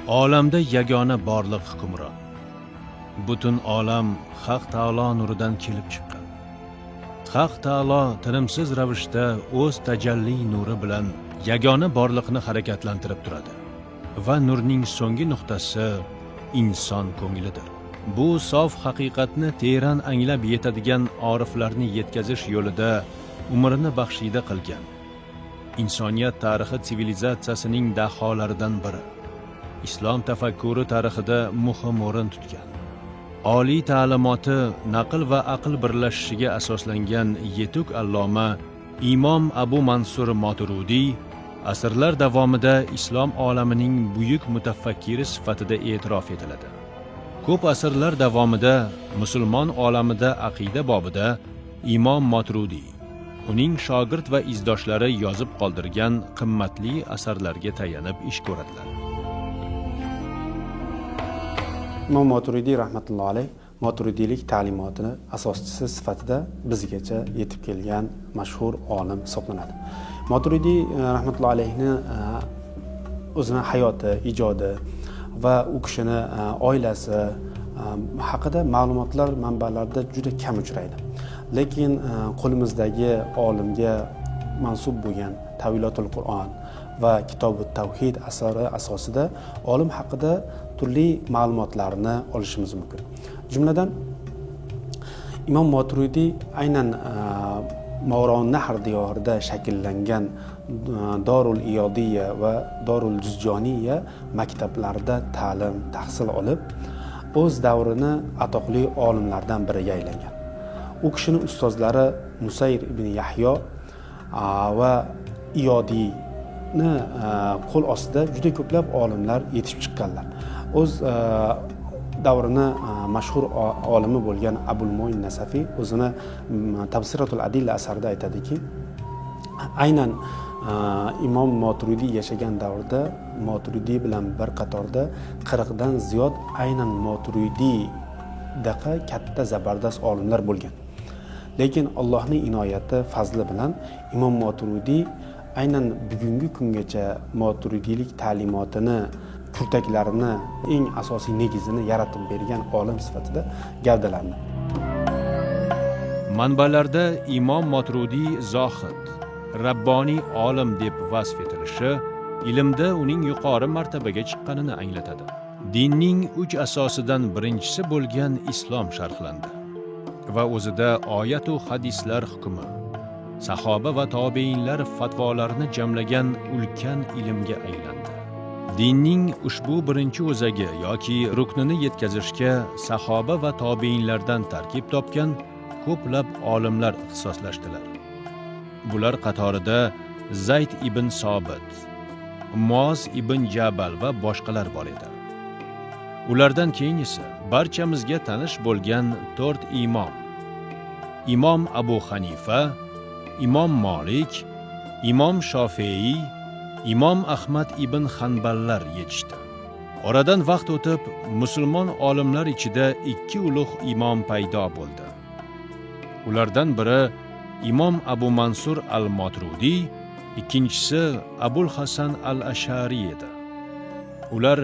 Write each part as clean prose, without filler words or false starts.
Olamda yagona borliq hukmron. Butun olam Haq Taolo nuridan kelib chiqqan. Haq Taolo tinimsiz ravishda o'z tajalli nuri bilan yagona borliqni harakatlantirib turadi va nurning so'nggi nuqtasi inson ko'nglidir. Bu sof haqiqatni teran anglab yetadigan oriflarni yetkazish yo'lida umrini baxshida qilgan insoniyat tarixi sivilizatsiyasining daholaridan biri. Islom tafakkuri tarixida muhim o'rin tutgan. Oliy ta'limoti naql va aql birlashishiga asoslangan yetuk alloma Imom Abu Mansur Moturidiy asrlar davomida islom olamining buyuk mutafakkiri sifatida e'tirof etiladi. Ko'p asrlar davomida musulmon olamida aqida bobida Imom Moturidiy uning shogird va izdoshlari yozib qoldirgan qimmatli asarlarga tayanib ish ko'radilar. Imom Moturidiy rahmatullohi alayh Moturidiylik ta'limotini asoschisi sifatida bizgacha yetib kelgan mashhur olim hisoblanadi. Moturidiy rahmatullohi alayhni o'zini hayoti, ijodi va u kishini oilasi haqida ma'lumotlar manbalarda juda kam uchraydi. Lekin qo'limizdagi olimga mansub bo'lgan Tavilotul Qur'on va Kitobut Tavhid asari asosida olim haqida turli ma'lumotlarni olishimiz mumkin. Jumladan Imom Moturidiy aynan Mavron Nahr diyorida shakllangan Dorul Iyodiyya va Dorul Juzjoniya maktablarida ta'lim tahsil olib, o'z davrini atoqli olimlardan biriga aylangan. U kishining ustozlari Nusayr ibn Yahyo va Iyodiyni qo'l ostida juda ko'plab olimlar yetishib chiqqanlar. O'z davrini mashhur olimi bo'lgan Abul Mo'in Nasafiy o'zini Tafsiratul Adilla asarida aytadiki, aynan Imom Moturidiy yashagan davrda Moturidiy bilan bir qatorda 40 dan ziyod aynan Moturidiydaqa katta zabardast olimlar bo'lgan. Lekin Allohning inoyati, fazli bilan Imom Moturidiy aynan bugungi kungacha Moturidiylik ta'limotini kurtaklarini eng asosiy negizini yaratib bergan olim sifatida gavdalandi. Manbalarda Imom Moturidiy zohid, rabboniy olim deb vasf etilishi ilmda uning yuqori martabaga chiqqanini anglatadi. Dinning 3 asosidan birinchisi bo'lgan islom sharhlandi va o'zida oyat va hadislar hukmi, sahoba va tobiinlar fatvolarini jamlagan ulkan ilmga aylandi. Dinning ushbu birinchi o'zagi yoki ruknini yetkazishga sahoba va tobiinlardan tarkib topgan ko'plab olimlar ixtisoslashdilar. Bular qatorida Zayd ibn Sobit, Muoz ibn Jabal va boshqalar bor edi. Ulardan keyin esa barchamizga tanish bo'lgan 4 imom: Imom Abu Hanifa, Imom Malik, Imom Shofiy, Imom Ahmad ibn Hanballar yetishdi. Oradan vaqt o'tib, musulmon olimlar ichida 2 ulug' imom paydo bo'ldi. Ulardan biri Imom Abu Mansur al-Moturidiy, ikkinchisi Abul Hasan al-Ash'ari edi. Ular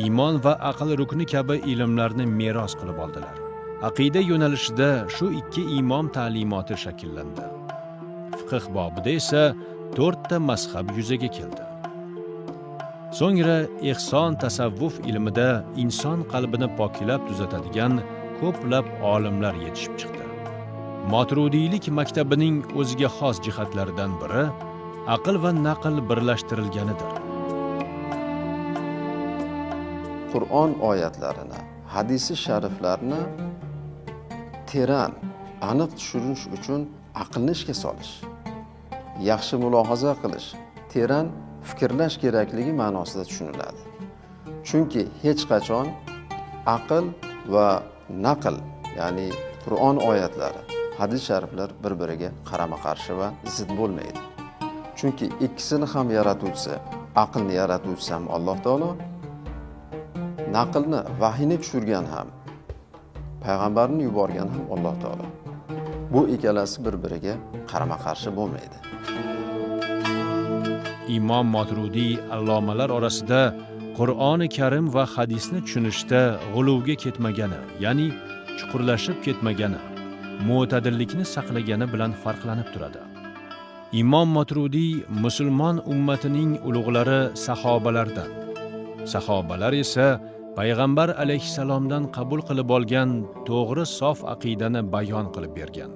iymon va aql rukni kabi ilmlarni meros qilib oldilar. Aqida yo'nalishida shu 2 imom ta'limoti shakllandi. Fiqh bobida esa 4 ta mazhab yuzaga keldi. So'ngra ihson tasavvuf ilmida inson qalbini poklab tuzatadigan ko'plab olimlar yetishib chiqdi. Moturidiylik maktabining o'ziga xos jihatlaridan biri aql va naql birlashtirilganidir. Qur'on oyatlarini, hadisi shariflarni teran, aniq tushunish uchun aqlni ishga solish, yaxshi mulohaza qilish, teran fikrlash kerakligi ma'nosida tushuniladi. Chunki hech qachon aql va naql, ya'ni Qur'on oyatlari, hadis shariflar bir-biriga qarama-qarshi va zid bo'lmaydi. Chunki ikkisini ham yaratuvchisi, aqlni yaratuvchisi ham Alloh taolo, naqlni, vahiyni tushirgan ham, payg'ambarni yuborgan ham Alloh taolo. Bu ikkalasi bir-biriga qarama-qarshi bo'lmaydi. Imom Moturidiy allomalar orasida Qur'oni Karim va hadisni tushunishda g'uluvga ketmagani, ya'ni chuqurlashib ketmagani, mo'tadillikni saqlagani bilan farqlanib turadi. Imom Motrudiy musulmon ummatining ulug'lari sahobalardan. Sahobalar esa payg'ambar alayhissalomdan qabul qilib olgan to'g'ri sof aqidani bayon qilib bergan.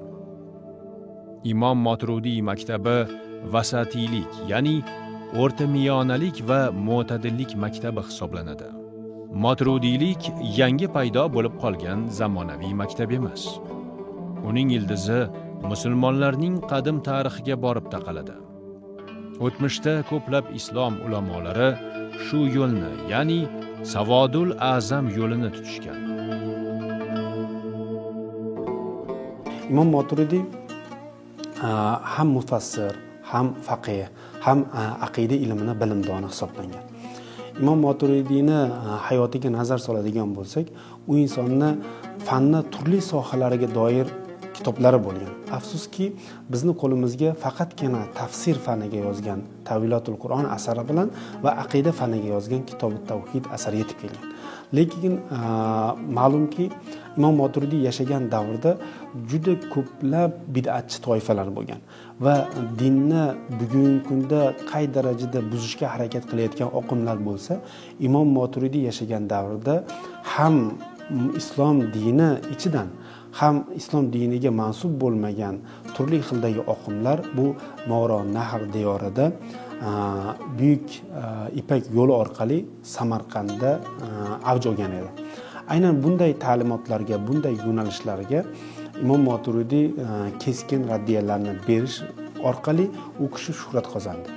Imom Motrudiy maktabi vasatiylik, ya'ni o'rtamiyonalik va mo'tadillik maktabi hisoblanadi. Motrudiylik yangi paydo bo'lib qolgan zamonaviy maktab emas. Uning ildizi musulmonlarning qadim tarixiga borib taqaladi. O'tmishda ko'plab islom ulamolari shu yo'lni, ya'ni Savodul Azam yo'lini tutishgan. Imom Moturidiy ham mufassir, ham faqih, ham aqida ilmini bilimdoni hisoblangan. Imom Moturidiyni hayotiga nazar soladigan bo'lsak, u insonni fanni turli sohalariga doir kitoblari bo'lgan. Afsuski, bizni qo'limizga faqatgina tafsir faniga yozgan Tavilotul Qur'on asari bilan va aqida faniga yozgan Kitobut Tavhid asari yetib kelgan. Lekin ma'lumki, Imom Moturidiy yashagan davrda juda ko'plab bid'atchi toifalar bo'lgan va dinni bugungi kunda qay darajada buzishga harakat qilayotgan oqimlar bo'lsa, Imom Moturidiy yashagan davrda ham islom dini ichidan ham islom diniga mansub bo'lmagan turli xildagi oqimlar bu Mavro Nahr diyorida buyuk Ipak yo'li orqali Samarqandda avj olgan edi. Aynan bunday ta'limotlarga, bunday yo'nalishlarga Imom Moturidiy keskin raddiyalarni berish orqali u kishi shuhrat qozondi.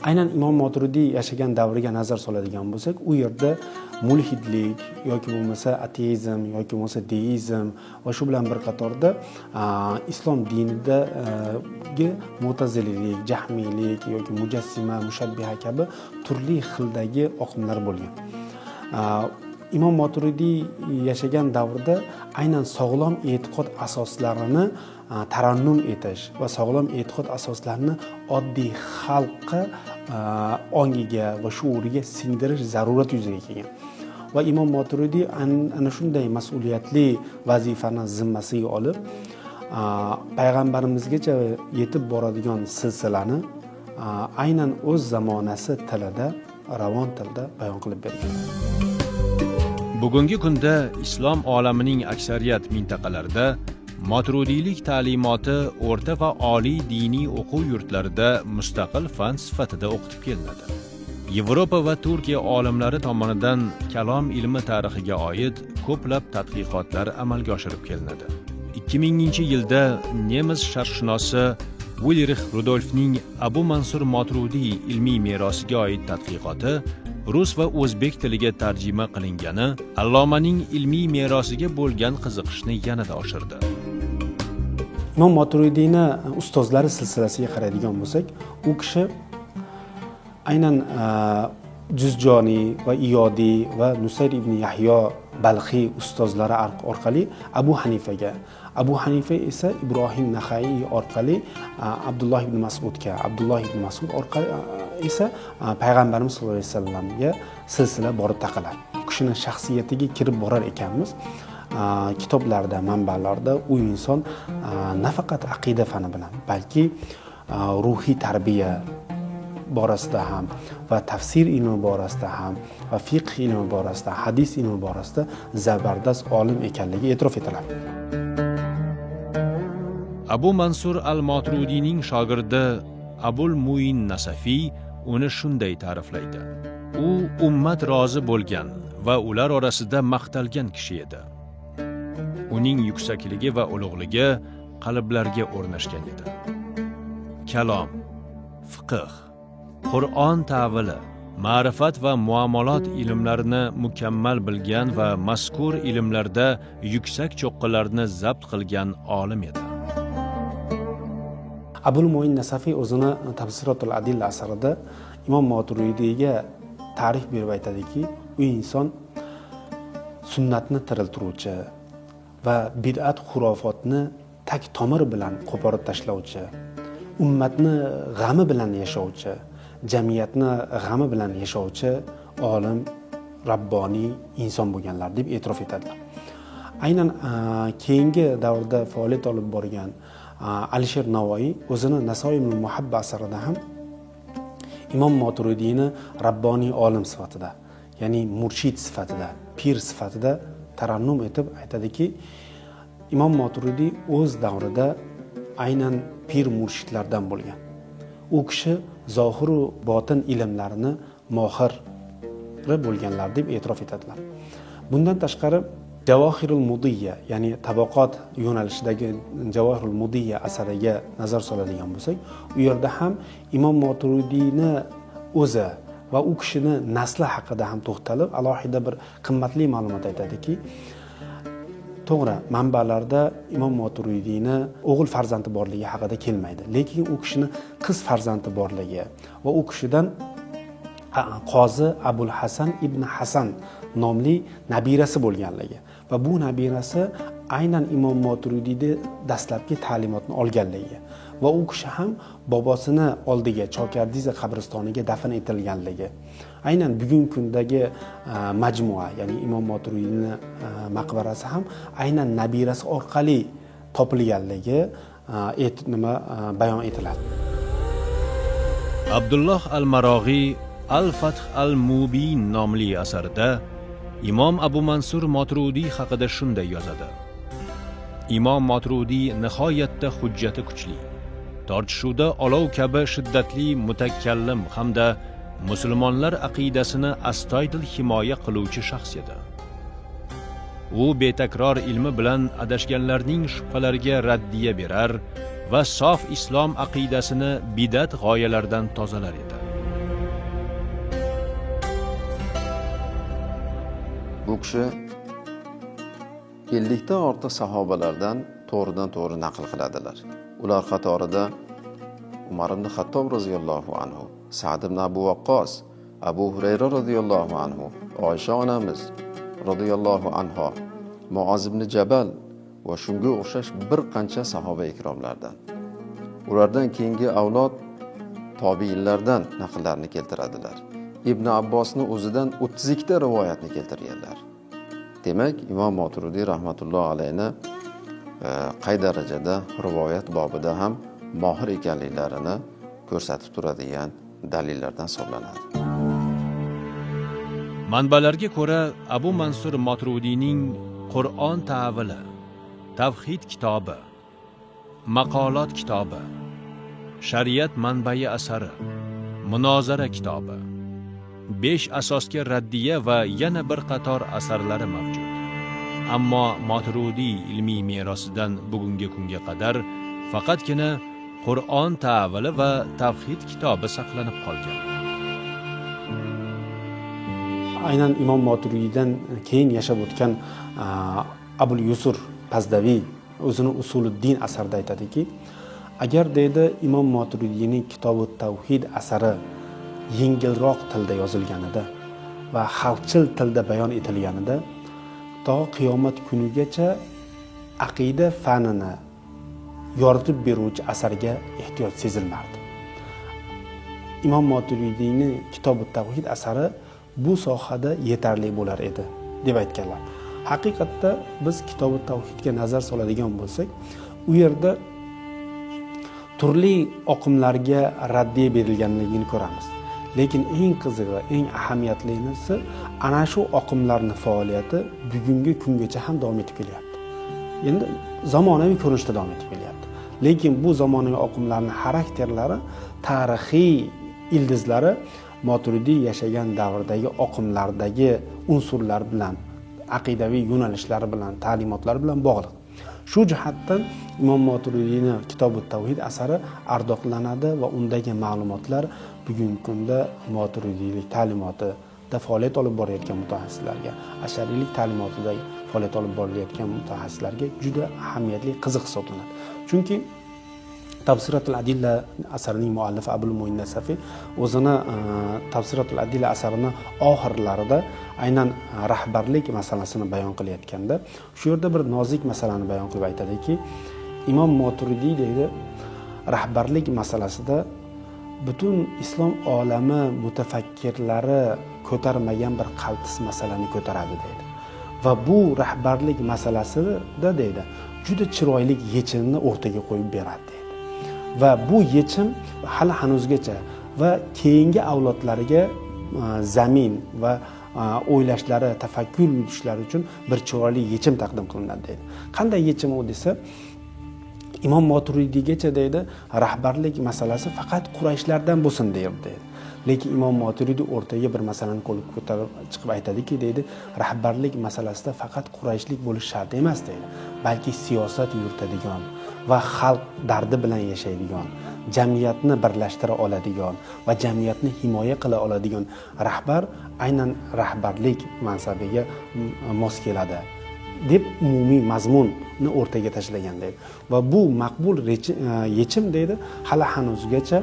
Aynan Imom Moturidiy yashagan davriga nazar soladigan bo'lsak, u yerda mulhidlik yoki bo'lmasa ateizm yoki bo'lmasa deizm va shu bilan bir qatorda islom dinidagi mu'tazililik, jahmiylik yoki mujassima, mushabbiha kabi turli xildagi oqimlar bo'lgan. Imom Moturidiy yashagan davrda aynan sog'lom e'tiqod asoslarini tarannum etish va sog'lom e'tiqod asoslarini oddiy xalqqa ongiga va shuuriga singdirish zarurati yuzaga kelgan. Va Imom Moturidiy ana shunday mas'uliyatli vazifani zimmasiga olib, payg'ambarimizgacha yetib boradigan silsilani aynan o'z zamonasi tilida, ravon tilda bayon qilib bergan. Bugungi kunda islom olamining aksariyat mintaqalarida Moturudiylik ta'limoti o'rta va oliy diniy o'quv yurtlarida mustaqil fan sifatida o'qitib kelinadi. Yevropa va Turkiya olimlari tomonidan kalom ilmi tarixiga oid ko'plab tadqiqotlar amalga oshirib kelinadi. 2000-yilda nemis sharqshunosi Ulrich Rudolfning Abu Mansur Motrudiy ilmiy merosiga oid tadqiqoti rus va o'zbek tiliga tarjima qilingani allomaning ilmiy merosiga bo'lgan qiziqishni yanada oshirdi. Imom Moturidiyni ustozlari silsilasiga qaraydigan bo'lsak, u kishi aynan Juzjoniy va Iyodiy va Nusayr ibn Yahyo Balxiy ustozlari orqali Abu Hanifaga, Abu Hanifa esa Ibrohim Naxai orqali Abdulloh ibn Mas'udga, Abdulloh ibn Mas'ud orqali esa payg'ambarimiz sollallohu alayhi vasallamga silsila borib taqaladi. Bu kishining shaxsiyatiga kirib borar ekanmiz. Kitoblarda, manbalarda u inson nafaqat aqida fani bilan, balki ruhiy tarbiya borasida ham va tafsir ilmi borasida ham va fiqh ilmi borasida, hadis ilmi borasida zabardast olim ekanligi e'tirof etiladi. Abu Mansur al-Moturudiyning shogirdi Abul Muin Nasafiy uni shunday ta'riflaydi. U ummat rozi bo'lgan va ular orasida maqtalgan kishi edi. Uning yuksakligi va ulug'ligi qalblarga o'rnashgan edi. Kalom, fiqh, Qur'on ta'vili, ma'rifat va muomalat ilmlarini mukammal bilgan va mazkur ilmlarda yuksak cho'qqilarni zabt qilgan olim edi. Abul Muin Nasafiy o'zini Tafsirotul Adilla asarida Imom Moturidiyga ta'rif berib aytadiki, u inson sunnatni tiriltiruvchi va bid'at xurofotni tak tomir bilan qo'porib tashlovchi, ummatni g'ami bilan yashovchi, jamiyatni g'ami bilan yashovchi olim, rabboniy inson bo'lganlar deb e'tirof etadilar. Aynan keyingi davrda faoliyat olib borgan Alisher Navoiy o'zini Nasoimul Muhabba asarida ham Imom Moturidiyni rabboniy olim sifatida, ya'ni murshid sifatida, pir sifatida tarannum etib aytadiki, Imom Moturidiy o'z davrida aynan pir murshidlardan bo'lgan. U kishi zohir va botin ilmlarini mohiri bo'lganlar deb e'tirof etadilar. Bundan tashqari Javohirul Mudiyya, ya'ni tabaqot yo'nalishidagi Javohirul Mudiyya asariga nazar soladigan bo'lsak, u yerda ham Imom Moturidiyni o'zi va u kishini nasli haqida ham to'xtalib, alohida bir qimmatli ma'lumot aytadiki, to'g'ri, manbalarda Imom Moturidiyni o'g'il farzandi borligi haqida kelmaydi, lekin u kishini qiz farzandi borligi va u kishidan Qozi Abul Hasan ibn Hasan nomli nabirasi bo'lganligi va bu nabirasi aynan Imom Moturidiyni dastlabki ta'limotni olganligi va u kishi ham bobosini oldiga Chokardiza qabristoniga dafn etilganligi, aynan bugungi kundagi majmua, ya'ni Imom Moturidiyni maqbarasi ham aynan nabirasi orqali topilganligi bayon etiladi. Abdulloh al-Marog'iy Al-Fath al-Mubin nomli asarida Imom Abu Mansur Moturidiy haqida shunday yozadi. Imom Moturidiy nihoyatda hujjati kuchli, tortishuvda olov kabi shiddatli mutakallim hamda musulmonlar aqidasini astoydil himoya qiluvchi shaxs edi. U betakror ilmi bilan adashganlarning shubhalariga raddiya berar va sof islom aqidasini bidat g'oyalardan tozalar edi. Bu kishi 50 dan ortiq sahobalardan to'g'ridan-to'g'ri naql qiladilar. Ular qatorida Umar ibn Xattob roziyallohu anhu, Sa'd ibn Abu Waqqos, Abu Hurayra roziyallohu anhu, Oysha onamiz roziyallohu anha, Muoz ibn Jabal va shunga o'xshash bir qancha sahoba ikromlardan. Ulardan keyingi avlod tobiinlardan naqllarni keltiradilar. Ibn Abbosni o'zidan 32 ta rivoyatni keltirganlar. Demak, Imom Moturidiy rahmatulloh alayhi qay darajada rivoyat bobida ham mohir ekanliklarini ko'rsatib turadigan dalillardan hisoblanadi. Manbalarga ko'ra, Abu Mansur Moturidiyning Qur'on ta'vili, Tavhid kitobi, Maqolot kitobi, Shariat manbai asari, Munozara kitobi, 5 asosga raddiya va yana bir qator asarlari mavjud. Ammo Moturidiy ilmiy merosidan bugungi kunga qadar faqatgina Qur'on ta'vili va Tavhid kitobi saqlanib qolgan. Aynan Imom Moturidiydan keyin yashab o'tgan Abul Yusur Pazdaviy o'zini Usuluddin asarida aytadiki, agar deydi Imom Moturidiyning Kitobi Tavhid asari yengilroq tilda yozilganida va xalqchil tilda bayon etilganida, to qiyomat kunigacha aqida fanini yoritib beruvchi asarga ehtiyoj sezilmardi. Imom Moturidiyning Kitobi Tavhid asari bu sohada yetarli bo'lar edi deb aytganlar. Haqiqatda biz Kitobi Tavhidga nazar soladigan bo'lsak, u yerda turli oqimlarga raddiya berilganligini ko'ramiz. Lekin eng qizig'i, eng ahamiyatlisi ana shu oqimlarning faoliyati bugungi kungacha ham davom etib kelyapti. Endi zamonaviy ko'rinishda davom etib kelyapti. Lekin bu zamonaviy oqimlarning xarakterlari, tarixiy ildizlari Moturidiy yashagan davrdagi oqimlardagi unsurlar bilan, aqidaviy yo'nalishlari bilan, ta'limotlari bilan bog'liq. Shu jihatdan Imom Moturidiyning Kitobi Tavhid asari ardoqlanadi va undagi ma'lumotlar bugungi kunda Moturidiylik ta'limotida faoliyat olib borayotgan mutaxassislarga, ashariylik ta'limotida faoliyat olib borayotgan mutaxassislarga juda ahamiyatli, qiziq hisoblanadi. Chunki Tafsiratul Adilla asarining muallifi Abul Mo'in Nasafiy o'zini Tafsiratul Adilla asarini oxirlarida aynan rahbarlik masalasini bayon qilayotganda, shu yerda bir nozik masalani bayon qilib aytadiki, Imom Moturidiy deydi, rahbarlik masalasida butun islom olami mutafakkirlari ko'tarmagan bir qaltis masalani ko'taradi deydi. Va bu rahbarlik masalasida deydi, juda chiroyli yechimni o'rtaga qo'yib beradi deydi. Va bu yechim hali hanuzgacha va keyingi avlodlariga zamin va o'ylashlari, tafakkur yurishlari uchun bir chiroyli yechim taqdim qilinadi deydi. Qanday yechim u desa, Imom Moturidiygacha deydi, rahbarlik masalasi faqat Qurayshlardan bo'lsin deydi. Lekin Imom Moturidiy o'rtaga bir masalani qo'yib ko'tarib chiqib aytadiki, deydi, rahbarlik masalasida faqat Qurayshlik bo'lish shart emas deydi, balki siyosat yuritadigan va xalq dardi bilan yashaydigan, jamiyatni birlashtira oladigan va jamiyatni himoya qila oladigan rahbar aynan rahbarlik mansabiga mos keladi deb umumiy mazmunni o'rtaga tashlagan deydi. Va bu maqbul yechim deydi, hali hanuzgacha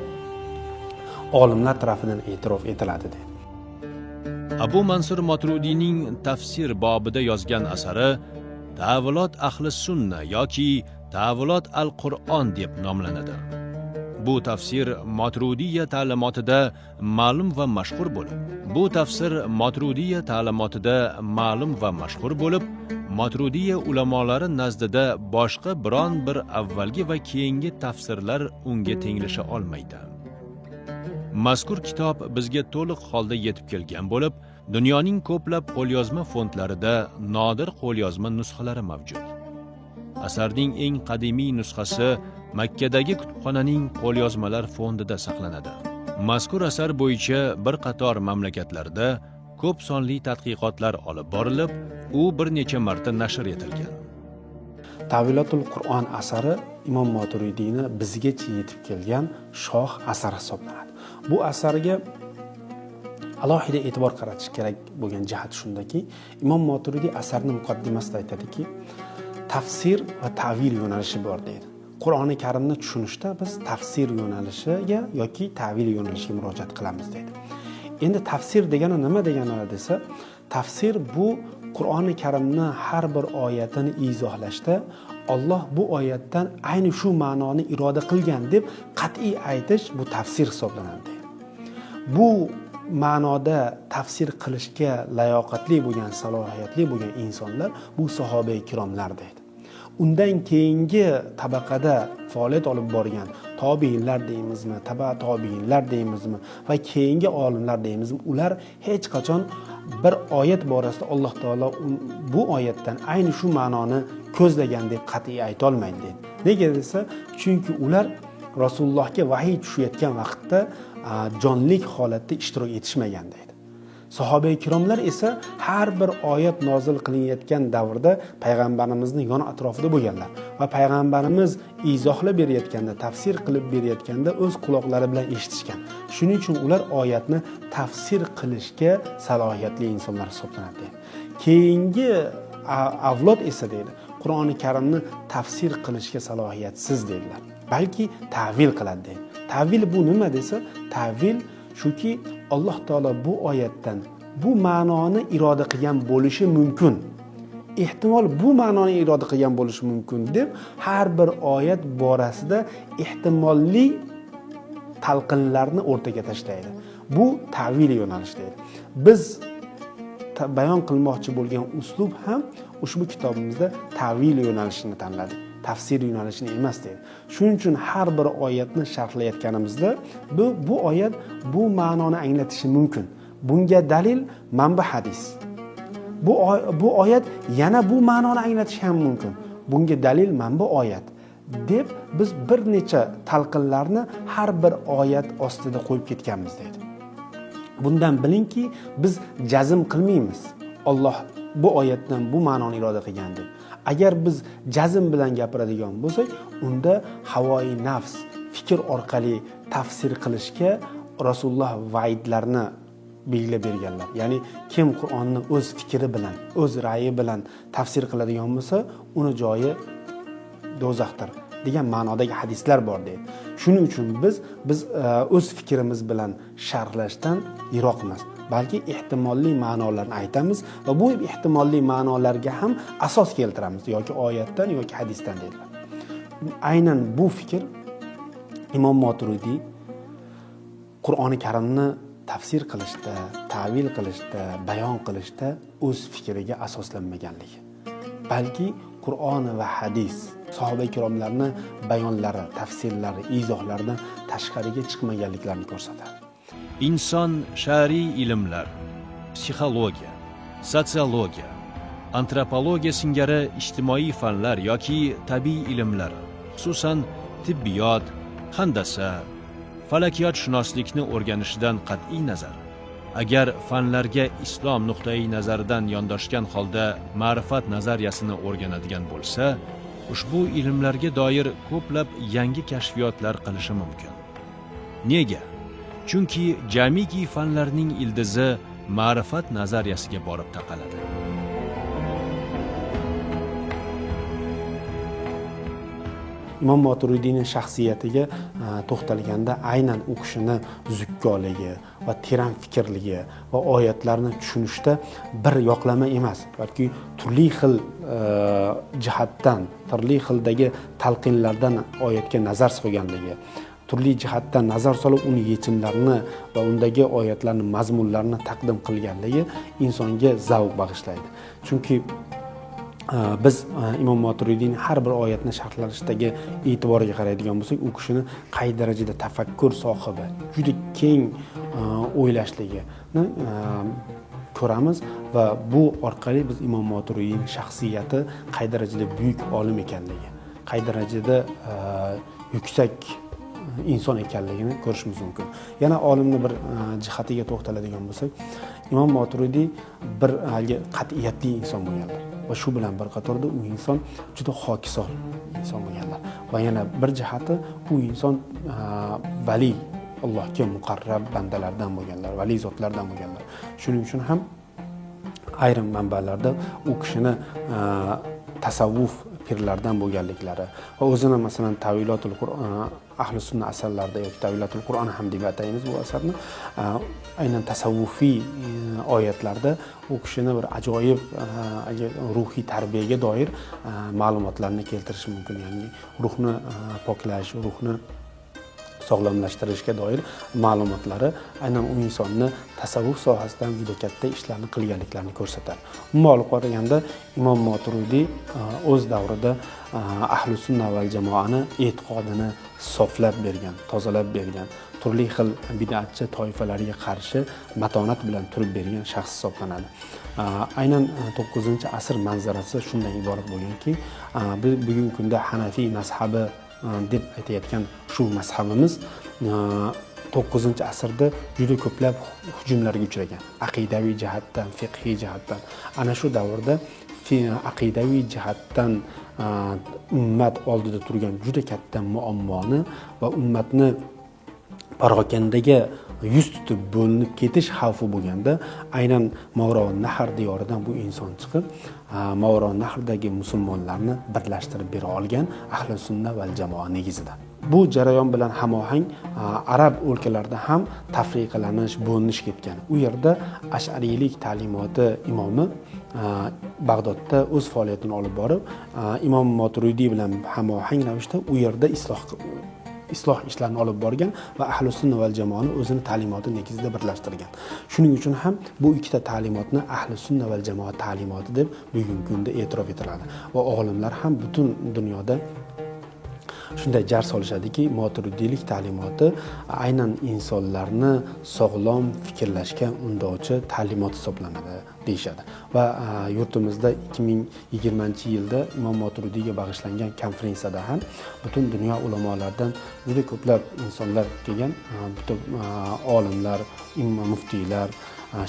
olimlar tarafidan e'tirof etiladi deydi. Abu Mansur Moturudiyning tafsir bobida yozgan asari Ta'vilot ahli sunna yoki Ta'vilot al-Qur'on deb nomlanadi. Bu tafsir Moturidiya ta'limotida ma'lum va mashhur bo'lib, Moturidiya ulamolari nazdida boshqa biron bir avvalgi va keyingi tafsirlar unga tenglasha olmaydi. Mazkur kitob bizga to'liq holda yetib kelgan bo'lib, dunyoning ko'plab qo'lyozma fondlarida nodir qo'lyozma nusxalari mavjud. Asarning eng qadimiy nusxasi Makkadagi kutubxonaning qo'lyozmalar fondida saqlanadi. Mazkur asar bo'yicha bir qator mamlakatlarda ko'p sonli tadqiqotlar olib borilib, u bir necha marta nashr etilgan. Ta'vilotul Qur'on asari Imom Moturidiyni bizgacha yetib kelgan shoh asar hisoblanadi. Bu asarga alohida e'tibor qaratish kerak bo'lgan jihat shundaki, Imom Moturidiy asarning muqaddimasida aytadiki, tafsir va ta'vil yo'nalishi bor deydi. Qur'oni Karimni tushunishda biz tafsir yo'nalishiga yoki ta'vil yo'nalishiga murojaat qilamiz deydi. Endi tafsir degani nima degani desa, tafsir bu Qur'oni Karimni har bir oyatini izohlashda Alloh bu oyatdan ayni shu ma'noni iroda qilgan deb qat'iy aytish bu tafsir hisoblanadi deydi. Bu ma'noda tafsir qilishga layoqatli bo'lgan, salohiyatli bo'lgan insonlar bu sahoba-i kiromlar deydi. Undan keyingi tabaqada faoliyat olib borgan tobiinlar deymizmi, taba tobiinlar deymizmi va keyingi olimlar deymizmi, ular hech qachon bir oyat borasida Alloh taolo bu oyatdan ayni shu ma'noni ko'zlagan deb qat'iy ayta olmaydi deydi. Nega desa, chunki ular Rasulullohga vahiy tushayotgan vaqtda jonlik holatda ishtirok etishmagan deydi. Sahoba-i kiromlar esa har bir oyat nozil qilinayotgan davrda payg'ambarimizni yon atrofida bo'lganlar va payg'ambarimiz izohlab berayotganda, tafsir qilib berayotganda o'z quloqlari bilan eshitishgan. Shuning uchun ular oyatni tafsir qilishga salohiyatli insonlar hisoblanadi. Keyingi avlod esa deydi, Qur'oni Karimni tafsir qilishga salohiyatsiz deydilar. Balki ta'vil qiladi deydi. Ta'vil bu nima desa, ta'vil shuki Alloh taolo bu oyatdan bu ma'noni iroda qilgan bo'lishi mumkin. Ehtimol bu ma'noni iroda qilgan bo'lishi mumkin deb har bir oyat borasida ehtimolli talqinlarni o'rtaga tashlaydi. Bu ta'vil yo'nalishi deydi. Biz bayon qilmoqchi bo'lgan uslub ham ushbu kitobimizda ta'vil yo'nalishini tanladik. Tafsir yo'nalishini emas deydi. Shuning uchun har bir oyatni sharhlayotganimizda bu oyat bu ma'noni anglatishi mumkin. Bunga dalil manba hadis. Bu oyat yana bu ma'noni anglatishi ham mumkin. Bunga dalil manba oyat deb biz bir necha talqinlarni har bir oyat ostida qo'yib ketganmiz deydi. Bundan bilingki, biz jazm qilmaymiz. Alloh bu oyatdan bu ma'noni iroda qilgan deb. Agar biz jazm bilan gapiradigan bo'lsak, unda havoi nafs, fikr orqali tafsir qilishga Rasululloh va'idlarni belgilab berganlar. Ya'ni kim Qur'onni o'z fikri bilan, o'z ra'yi bilan tafsir qiladigan bo'lsa, uni joyi do'zaxdir degan ma'nodagi hadislar bor deydi. Shuning uchun biz o'z fikrimiz bilan sharhlashdan yiroqmiz. Balki ehtimolli ma'nolarni aytamiz va bu ehtimolli ma'nolarga ham asos keltiramiz, yoki oyatdan yoki hadisdan deydilar. Aynan bu fikr Imom Moturidiy Qur'oni Karimni tafsir qilishda, ta'vil qilishda, bayon qilishda o'z fikriga asoslanmaganligi, balki Qur'on va hadis, sahoba ikromlarning bayonlari, tafsirlari, izohlaridan tashqariga chiqmaganliklarini ko'rsatadi. Inson shar'iy ilmlar, psixologiya, sotsiologiya, antropologiya singari ijtimoiy fanlar yoki tabiiy ilmlar, xususan tibbiyot, handasa, falakiyotshunoslikni o'rganishidan qat'iy nazar, agar fanlarga islom nuqtai nazaridan yondoshgan holda ma'rifat nazariyasini o'rganadigan bo'lsa, ushbu ilmlarga doir ko'plab yangi kashfiyotlar qilishi mumkin. Nega? Chunki jamiki fanlarning ildizi ma'rifat nazariyasiga borib taqaladi. Imom Moturidiyning shaxsiyatiga to'xtalganda aynan u kishini zukkoligi va teran fikrligi va oyatlarni tushunishda bir yoqlama emas, balki turli xil jihatdan, turli xildagi talqinlardan oyatga nazar solganligi, turli jihatdan nazar solib uni yechimlarini va undagi oyatlarni mazmunlarini taqdim qilganligi insonga zavq bag'ishlaydi. Chunki biz Imom Moturidiyning har bir oyatni sharhlashdagi e'tiboriga qaraydigan bo'lsak, u kishini qay darajada tafakkur sohibi, juda keng o'ylashligini ko'ramiz va bu orqali biz Imom Moturidiyning shaxsiyati qay darajada buyuk olim ekanligi, qay darajada yuksak inson ekanligini ko'rishimiz mumkin. Yana olimni bir jihatiga to'xtaladigan bo'lsak, Imom Moturidiy bir qat'iyatli inson bo'lganlar va shu bilan bir qatorda u inson juda hokisor inson bo'lganlar va yana bir jihati u inson vali, Allohga muqarrab bandalardan bo'lganlar, vali zotlardan bo'lganlar. Shuning uchun ham ayrim manbalarda u kishini tasavvuf pirlardan bo'lganliklari va o'zini masalan Tavilotul Qur'on, ahli sunna asarlarida yoki Tavilotul Qur'on ham deb ataymiz bu asarni, aynan tasavvufiy oyatlarda u kishini bir ajoyib ruhiy tarbiyaga doir ma'lumotlarni keltirish mumkin. Ya'ni ruhni poklash, ruhni sog'lomlashtirishga doir ma'lumotlari aynan u insonni tasavvuf sohasidan juda katta ishlarni qilganliklarini ko'rsatadi. Umuman olib qaraganda Imom Moturidiy o'z davrida ahli sunna va jamoani e'tiqodini soflab bergan, tozalab bergan, turli xil bid'atchi toifalarga qarshi matonat bilan turib bergan shaxs hisoblanadi. Aynan 9-asr manzarasi shundan iborat bo'lganki, biz bugungi kunda Hanafiy mazhabi deb aytayotgan shu mazhabimiz 9-asrda juda ko'plab hujumlarga uchragan. Aqidaviy jihatdan, fiqhiy jihatdan. Ana shu davrda aqidaviy jihatdan ummat oldida turgan juda katta muammoni va ummatni parokandaga yuz tutib bo'linib ketish xavfi bo'lganda, aynan Mavron Nahr diyoridan bu inson chiqib, Mavron Nahrdagi musulmonlarni birlashtirib bera olgan ahli sunna va jamoa negizida. Bu jarayon bilan hamohang arab o'lkalarida ham tafriqalanish, bo'linish ketgan. U yerda Ash'ariylik ta'limoti imomi Bag'dodda o'z faoliyatini olib borib, Imom Moturidiy bilan hamohang ravishda u yerda isloh ishlarini olib borgan va ahli sunna va jamoani o'zini ta'limoti negizida birlashtirgan. Shuning uchun ham bu ikkita ta'limotni ahli sunna va jamoa ta'limoti deb bugungi kunda e'tirof etiladi va olimlar ham butun dunyoda shunday jar solishadiki, Moturidiylik ta'limoti aynan insonlarni sog'lom fikrlashga undovchi ta'limot hisoblanadi deyishadi. Va yurtimizda 2020-yilda Imom Moturidiyga bag'ishlangan konferensiyada ham butun dunyo ulamolaridan juda ko'plab insonlar kelgan, butun olimlar, muftiylar,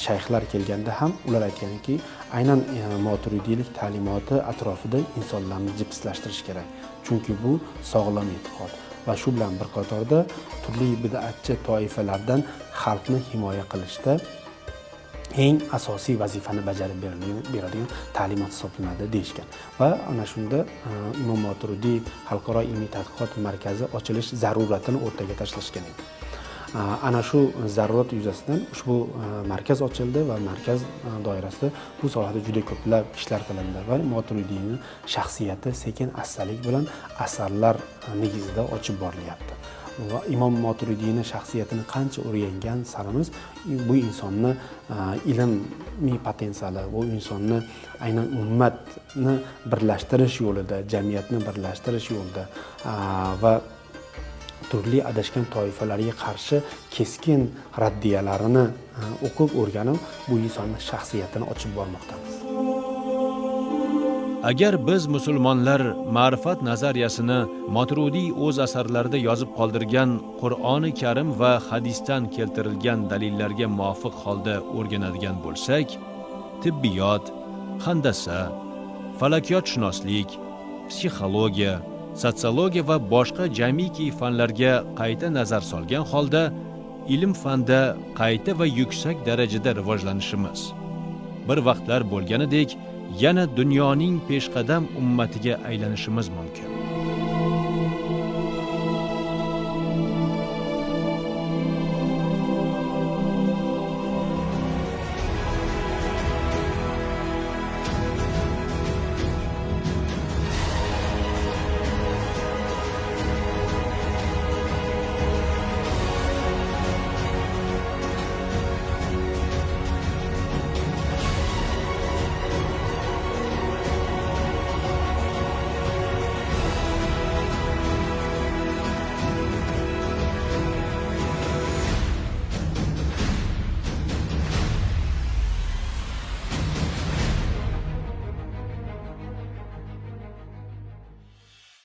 shayxlar kelganda ham ular aytganki, aynan Moturidiylik ta'limoti atrofida insonlarni jipslashtirish kerak. Chunki bu sog'lom e'tiqod va shu bilan bir qatorda turli bid'atchi toifalardan xalqni himoya qilishda eng asosiy vazifani bajarib beradigan ta'limot hisoblanadi deyishgan. Va ana shunda Imom Moturidiy Xalqaro ilmiy tadqiqot markazi ochilish zaruratini o'rtaga tashlashgan edi. Ana shu zarurat yuzasidan ushbu markaz ochildi va markaz doirasida bu sohada juda ko'plab ishlar qilindi va Moturidiyning shaxsiyati sekin astalik bilan asarlar negizida ochib borilyapti. va imom Moturidiyni shaxsiyatini qancha o'rgangan sarimiz bu insonni ilmiy potensiali, bu insonni aynan ummatni birlashtirish yo'lida, jamiyatni birlashtirish yo'lida va turli adashgan toifalarga qarshi keskin raddiyalarini o'qib o'rganib bu insonni shaxsiyatini ochib bormoqdamiz. Agar biz musulmonlar ma'rifat nazariyasini Moturidiy o'z asarlarida yozib qoldirgan Qur'oni Karim va hadisdan keltirilgan dalillarga muvofiq holda o'rganadigan bo'lsak, tibbiyot, handasa, falakiyotshunoslik, psixologiya, sotsiologiya va boshqa jamiki fanlarga qayta nazar solgan holda ilm fanda qayta va yuksak darajada rivojlanishimiz, bir vaqtlar bo'lganidek yana dunyoning peshqadam ummatiga aylanishimiz mumkin.